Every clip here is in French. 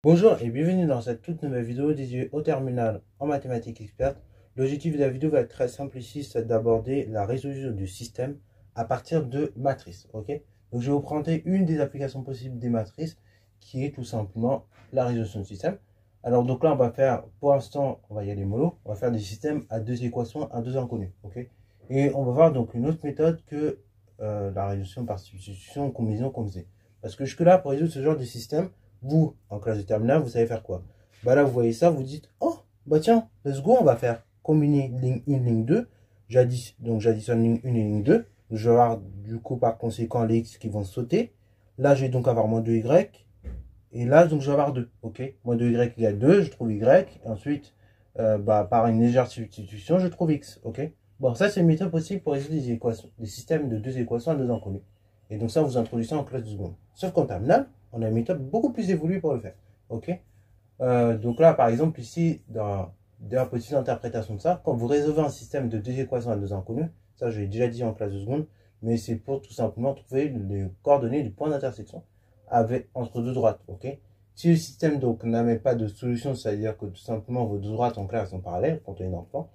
Bonjour et bienvenue dans cette toute nouvelle vidéo dédiée au terminal en mathématiques expertes. L'objectif de la vidéo va être très simple ici, c'est d'aborder la résolution du système à partir de matrices. Ok, donc je vais vous présenter une des applications possibles des matrices qui est tout simplement la résolution du système. Alors donc là on va faire, pour l'instant on va y aller mollo, on va faire des systèmes à deux équations, à deux inconnus. Ok, et on va voir donc une autre méthode que la résolution par substitution, combinaison qu'on faisait. Parce que jusque là pour résoudre ce genre de système, vous, en classe de terminale, vous savez faire quoi? Bah là, vous voyez ça, vous dites, oh, bah tiens, let's go, on va faire combiner ligne 1, ligne 2. Donc j'additionne ligne 1 et ligne 2. Je vais avoir, du coup, par conséquent, les x qui vont sauter. Là, je vais donc avoir moins 2y. Et là, donc, je vais avoir 2. Ok? Moins 2y égale 2, je trouve y. Et ensuite, par une légère substitution, je trouve x. Ok? Bon, ça, c'est une méthode possible pour résoudre des équations, des systèmes de deux équations à deux inconnues. Et donc, ça, vous introduisez en classe de seconde. Sauf qu'en terminale, on a une méthode beaucoup plus évoluée pour le faire. Ok, donc là, par exemple, ici, dans la petite interprétation de ça, quand vous résolvez un système de deux équations à deux inconnues, ça je l'ai déjà dit en classe de seconde, mais c'est pour tout simplement trouver les coordonnées du point d'intersection entre deux droites. Ok, si le système donc n'amène pas de solution, c'est-à-dire que tout simplement vos deux droites en clair sont parallèles quand on est dans le plan.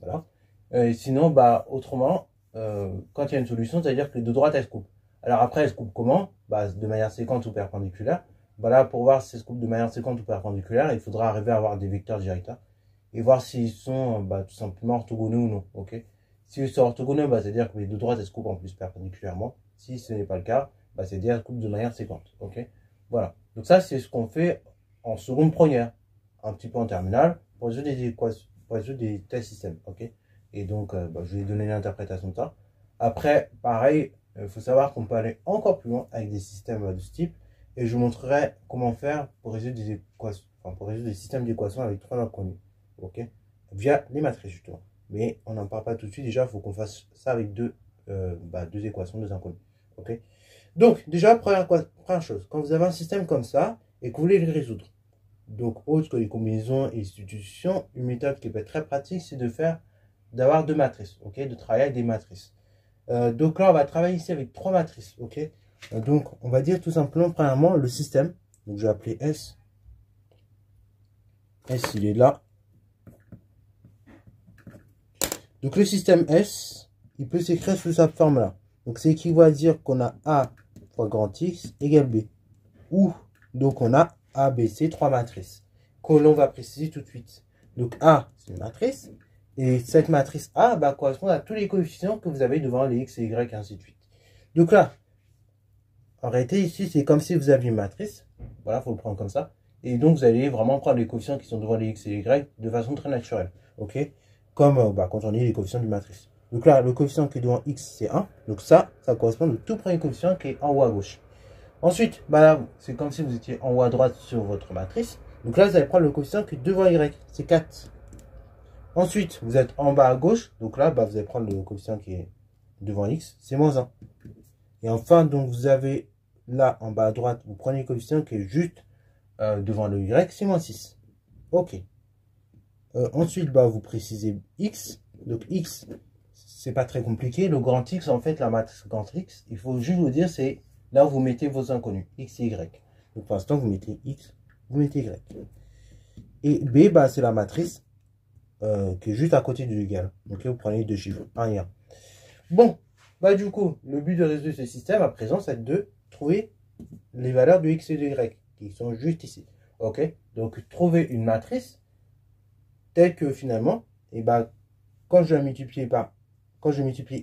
Voilà. Sinon, autrement, quand il y a une solution, c'est-à-dire que les deux droites elles se coupent. Alors après, elles se coupent comment? De manière séquente ou perpendiculaire. Là, pour voir si elles se coupent de manière séquente ou perpendiculaire, il faudra arriver à avoir des vecteurs directeurs et voir s'ils sont tout simplement orthogonaux ou non. Ok, s'ils sont orthogonaux, c'est-à-dire que les deux droites elles se coupent en plus perpendiculairement. Si ce n'est pas le cas, c'est-à-dire qu'elles se coupent de manière séquente. Ok, voilà. Donc ça, c'est ce qu'on fait en seconde première, un petit peu en terminale, pour résoudre des équations, pour résoudre des tels systèmes. Ok, et donc, je vais donner l'interprétation de ça. Après, pareil, il faut savoir qu'on peut aller encore plus loin avec des systèmes de ce type. Et je vous montrerai comment faire pour résoudre des équations, pour résoudre des systèmes d'équations avec trois inconnus. Ok, via les matrices, justement. Mais on n'en parle pas tout de suite. Déjà, il faut qu'on fasse ça avec deux équations, deux inconnus. Ok, donc, déjà, première chose, quand vous avez un système comme ça et que vous voulez le résoudre, donc autre que les combinaisons et les substitutions, une méthode qui peut être très pratique, c'est d'avoir deux matrices, ok, de travailler avec des matrices. Donc là, on va travailler ici avec trois matrices, ok. Donc, on va dire tout simplement, premièrement, le système. Donc, je vais appeler S. S, il est là. Donc, le système S, il peut s'écrire sous sa forme-là. Donc, c'est équivaut à dire qu'on a A fois grand X égale B. Ou, donc, on a A, B, C, trois matrices. Que l'on va préciser tout de suite. Donc, A, c'est une matrice. Et cette matrice A correspond à tous les coefficients que vous avez devant les X et Y, et ainsi de suite. Donc là, en réalité, ici, c'est comme si vous aviez une matrice. Voilà, il faut le prendre comme ça. Et donc, vous allez vraiment prendre les coefficients qui sont devant les X et les Y de façon très naturelle. Ok, comme quand on lit les coefficients d'une matrice. Donc là, le coefficient qui est devant X, c'est 1. Donc ça correspond au tout premier coefficient qui est en haut à gauche. Ensuite, c'est comme si vous étiez en haut à droite sur votre matrice. Donc là, vous allez prendre le coefficient qui est devant Y. C'est 4. Ensuite, vous êtes en bas à gauche. Donc là, vous allez prendre le coefficient qui est devant X. C'est moins 1. Et enfin, donc vous avez là, en bas à droite, vous prenez le coefficient qui est juste devant le Y. C'est moins 6. OK. Ensuite, vous précisez X. Donc X, c'est pas très compliqué. Le grand X, en fait, la matrice grand X, il faut juste vous dire, c'est là où vous mettez vos inconnus. X et Y. Donc pour l'instant, vous mettez X, vous mettez Y. Et B, c'est la matrice qui est juste à côté du égal. Donc là, vous prenez les deux chiffres, 1 et 1. Bon, du coup, le but de résoudre ce système à présent, c'est de trouver les valeurs de X et de Y, qui sont juste ici. Ok, donc trouver une matrice telle que finalement, quand je multiplie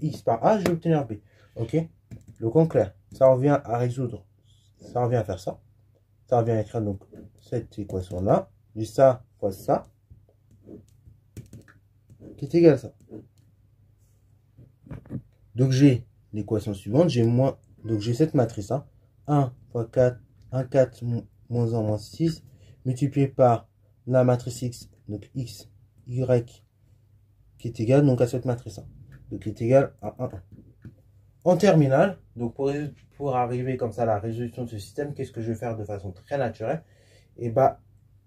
X par A, je vais obtenir B. Ok, donc en clair, ça revient à résoudre, ça revient à faire ça. Ça revient à écrire donc cette équation-là, j'ai ça fois ça, qui est égal à ça. Donc j'ai l'équation suivante, donc j'ai cette matrice là, 1 fois 4, 1, 4, moins 1, moins 6, multiplié par la matrice X, donc X, Y, qui est égal donc à cette matrice là, donc qui est égal à 1, 1. En terminale, donc pour arriver comme ça à la résolution de ce système, qu'est-ce que je vais faire de façon très naturelle? Et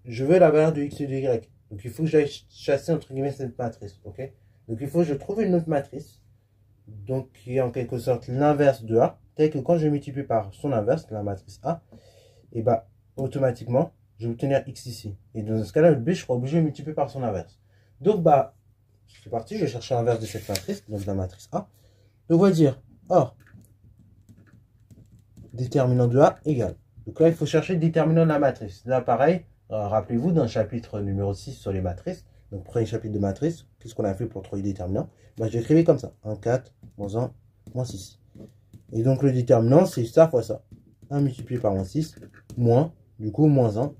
je veux la valeur de X et de Y. Donc il faut que j'aille chasser entre guillemets cette matrice, ok? Donc il faut que je trouve une autre matrice, donc qui est en quelque sorte l'inverse de A, tel que quand je multiplie par son inverse, la matrice A, et automatiquement, je vais obtenir x ici. Et dans ce cas-là, le b, je serai obligé de multiplier par son inverse. Donc, bah, c'est parti, je vais chercher l'inverse de cette matrice, donc la matrice A. Donc, on va dire, or, déterminant de A égale. Donc là, il faut chercher le déterminant de la matrice. Là, pareil, rappelez-vous, dans le chapitre numéro 6 sur les matrices, donc premier chapitre de matrice, qu'est-ce qu'on a fait pour trouver le déterminant? Bah, j'ai écrit comme ça, 1, 4, moins 1, moins 6. Et donc, le déterminant, c'est ça fois ça. 1 multiplié par moins 6, moins, du coup, moins 1,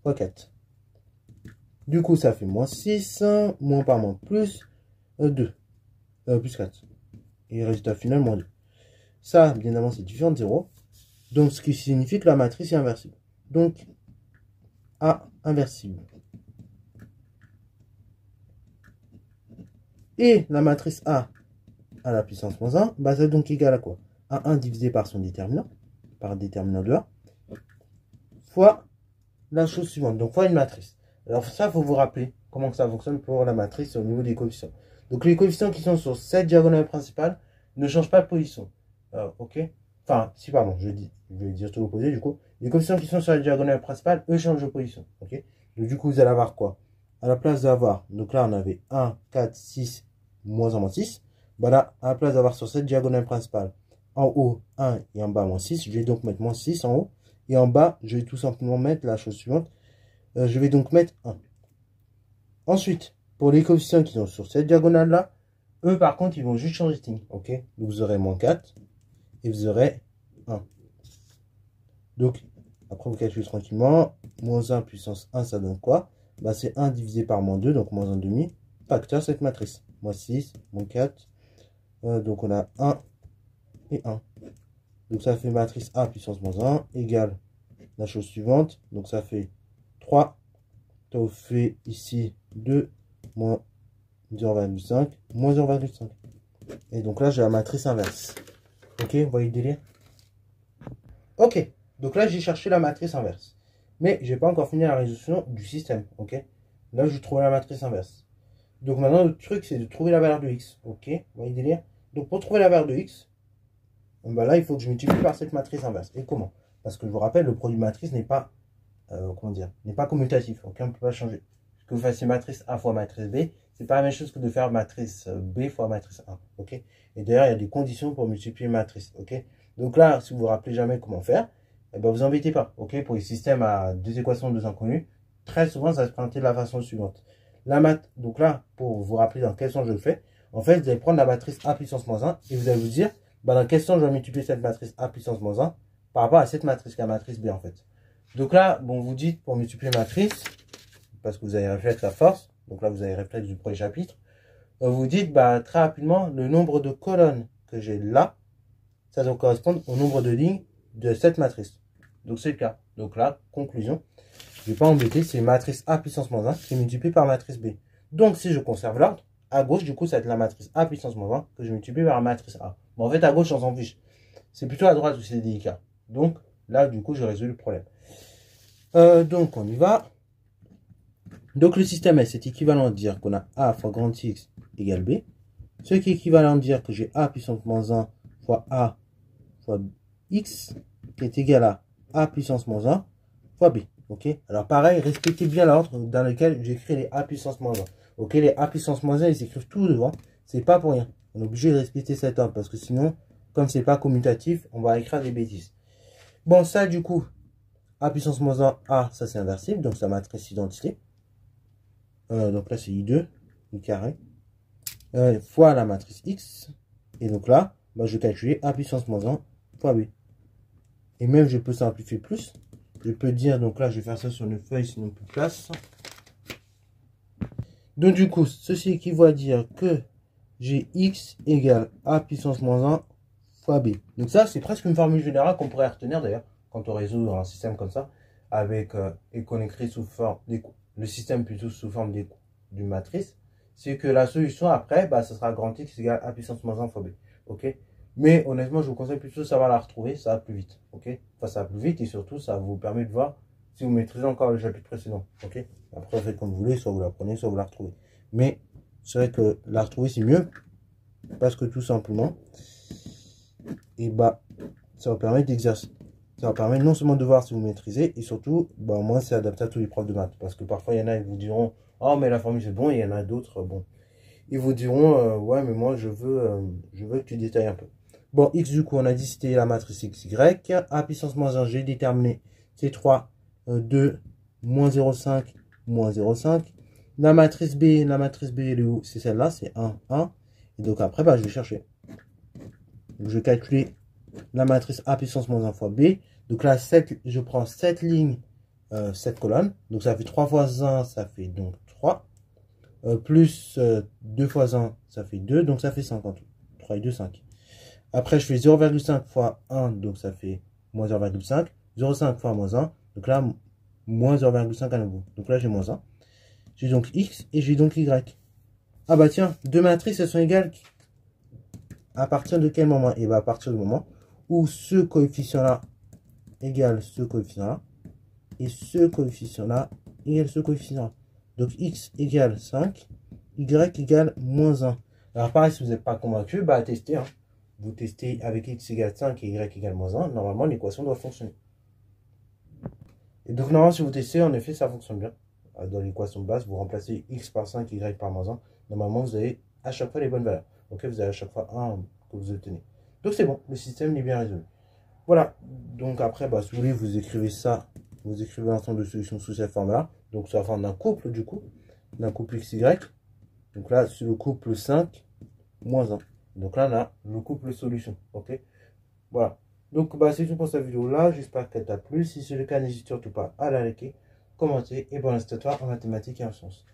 fois 4. Du coup, ça fait moins 6, moins par moins plus 2, plus 4. Et résultat final, moins 2. Ça, bien évidemment, c'est différent de 0. Donc, ce qui signifie que la matrice est inversible. Donc, A inversible. Et la matrice A à la puissance moins 1, bah, c'est donc égal à quoi? À 1 divisé par son déterminant, par le déterminant de A, fois la chose suivante, donc fois une matrice. Alors ça, il faut vous rappeler comment ça fonctionne pour la matrice au niveau des coefficients. Donc les coefficients qui sont sur cette diagonale principale ne changent pas de position. Ok? Enfin, si, pardon, je vais dire tout l'opposé du coup. Les coefficients qui sont sur la diagonale principale, eux, changent de position. Ok? Donc du coup, vous allez avoir quoi? À la place d'avoir, donc là, on avait 1, 4, 6, moins 1, moins 6. Bah là, à la place d'avoir sur cette diagonale principale, en haut 1 et en bas moins 6, je vais donc mettre moins 6 en haut. Et en bas, je vais tout simplement mettre la chose suivante. Je vais donc mettre 1. Ensuite, pour les coefficients qui sont sur cette diagonale-là, eux, par contre, ils vont juste changer de signe. Ok? Donc, vous aurez moins 4 et vous aurez 1. Donc, après, vous calculez tranquillement. Moins 1 puissance 1, ça donne quoi? Bah, c'est 1 divisé par moins 2, donc moins 1 demi, facteur cette matrice. Moins 6, moins 4. Donc, on a 1 et 1. Donc, ça fait matrice A puissance moins 1 égale la chose suivante. Donc, ça fait 3. Ça vous fait ici 2 moins 0,5 moins 0,5. Et donc là, j'ai la matrice inverse. Ok, vous voyez le délire? Ok, donc là, j'ai cherché la matrice inverse. Mais je n'ai pas encore fini la résolution du système. Ok, là, je trouve la matrice inverse. Donc maintenant, le truc, c'est de trouver la valeur de x. Ok, vous voyez le délire? Donc pour trouver la valeur de x, ben là, il faut que je multiplie par cette matrice inverse. Et comment? Parce que je vous rappelle, le produit de matrice n'est pas, comment dire, n'est pas commutatif. Ok, on ne peut pas changer. Que vous fassiez matrice A fois matrice B, c'est pas la même chose que de faire matrice B fois matrice A. Ok. Et d'ailleurs, il y a des conditions pour multiplier matrice. Ok. Donc là, si vous vous rappelez jamais comment faire, eh ben vous embêtez pas. Ok. Pour les systèmes à deux équations, deux inconnus, très souvent, ça va se présenter de la façon suivante. Donc là, pour vous rappeler dans quel sens je le fais, en fait, vous allez prendre la matrice A puissance moins 1 et vous allez vous dire, bah, dans quel sens je vais multiplier cette matrice A puissance moins 1 par rapport à cette matrice, qui est la matrice B en fait. Donc là, bon, vous dites pour multiplier matrice, parce que vous avez réflexe à force, donc là vous avez réflexe du premier chapitre, vous dites bah, très rapidement le nombre de colonnes que j'ai là, ça doit correspondre au nombre de lignes de cette matrice. Donc c'est le cas. Donc là, conclusion, je ne vais pas embêter, c'est matrice A puissance moins 1 qui est multipliée par matrice B. Donc si je conserve l'ordre, à gauche du coup ça va être la matrice A puissance moins 1 que je multiplie par la matrice A. Bon en fait à gauche on s'en fiche. C'est plutôt à droite où c'est délicat. Donc là du coup je résous le problème. Donc on y va. Donc le système S est équivalent à dire qu'on a A fois grand X égale B. Ce qui est équivalent à dire que j'ai A puissance moins 1 fois A fois X qui est égal à A puissance moins 1 fois B. Ok. Alors pareil, respectez bien l'ordre dans lequel j'écris les A puissance moins 1. Ok, les A puissance moins 1, ils s'écrivent tout devant. C'est pas pour rien. On est obligé de respecter cet ordre parce que sinon, comme c'est pas commutatif, on va écrire des bêtises. Bon, ça du coup, A puissance moins 1, A, ça c'est inversible, donc ça matrice identité. Donc là c'est I2, I carré, fois la matrice X. Et donc là, bah, je vais calculer A puissance moins 1 fois B. Et même je peux simplifier plus. Je peux dire, donc là je vais faire ça sur une feuille sinon plus de place. Donc du coup, ceci équivaut à dire que j'ai X égale A puissance moins 1 fois B. Donc ça c'est presque une formule générale qu'on pourrait retenir d'ailleurs quand on résout un système comme ça, avec et qu'on écrit sous forme le système plutôt sous forme d'une matrice, c'est que la solution après, bah, ça sera grand X égale A puissance moins 1 fois B. Ok. Mais honnêtement, je vous conseille plutôt de savoir la retrouver, ça va plus vite. Ok. Enfin, ça va plus vite et surtout, ça vous permet de voir si vous maîtrisez encore le chapitre précédent. Ok. Après, vous faites comme vous voulez, soit vous la prenez, soit vous la retrouvez. Mais c'est vrai que la retrouver, c'est mieux parce que tout simplement, et bah, ça va permettre d'exercer. Ça va permettre non seulement de voir si vous maîtrisez, et surtout, bah, au moins c'est adapté à tous les profs de maths. Parce que parfois, il y en a qui vous diront, oh, mais la formule c'est bon, et il y en a d'autres, bon. Ils vous diront, ouais, mais moi, je veux que tu détailles un peu. Bon, x du coup, on a dit c'était la matrice xy. A puissance moins 1, j'ai déterminé C3, 2, moins 0,5, moins 0,5. La matrice B, elle est où? C'est celle-là, c'est 1, 1. Et donc après, bah, je vais chercher. Donc, je vais calculer la matrice A puissance moins 1 fois B. Donc là, je prends 7 lignes, 7 colonnes. Donc ça fait 3 fois 1, ça fait donc 3. Plus 2 fois 1, ça fait 2. Donc ça fait 5 en tout. 3 et 2, 5. Après, je fais 0,5 fois 1. Donc ça fait moins 0,5. 0,5 fois moins 1. Donc là, moins 0,5 à nouveau. Donc là, j'ai moins 1. J'ai donc X et j'ai donc Y. Ah bah tiens, deux matrices, elles sont égales à partir de quel moment? Et bah à partir du moment où ce coefficient-là égale ce coefficient-là, et ce coefficient-là égale ce coefficient-là. Donc X égale 5, Y égale moins 1. Alors pareil, si vous n'êtes pas convaincu, bah testez. Hein. Vous testez avec X égale 5 et Y égale moins 1. Normalement, l'équation doit fonctionner. Et donc normalement, si vous testez, en effet, ça fonctionne bien. Dans l'équation de base, vous remplacez X par 5, Y par moins 1. Normalement, vous avez à chaque fois les bonnes valeurs. Ok, vous avez à chaque fois 1 que vous obtenez. Donc c'est bon, le système est bien résolu. Voilà, donc après, bah, si vous voulez, vous écrivez ça, vous écrivez un ensemble de solutions sous cette forme-là. Donc sous la forme d'un couple, du coup, d'un couple XY. Donc là, c'est le couple 5, moins 1. Donc là, on a le couple solution, ok. Voilà, donc bah, c'est tout pour cette vidéo-là. J'espère qu'elle t'a plu. Si c'est le cas, n'hésite surtout pas à la liker, commenter et bon, reste toi en mathématiques et en sciences.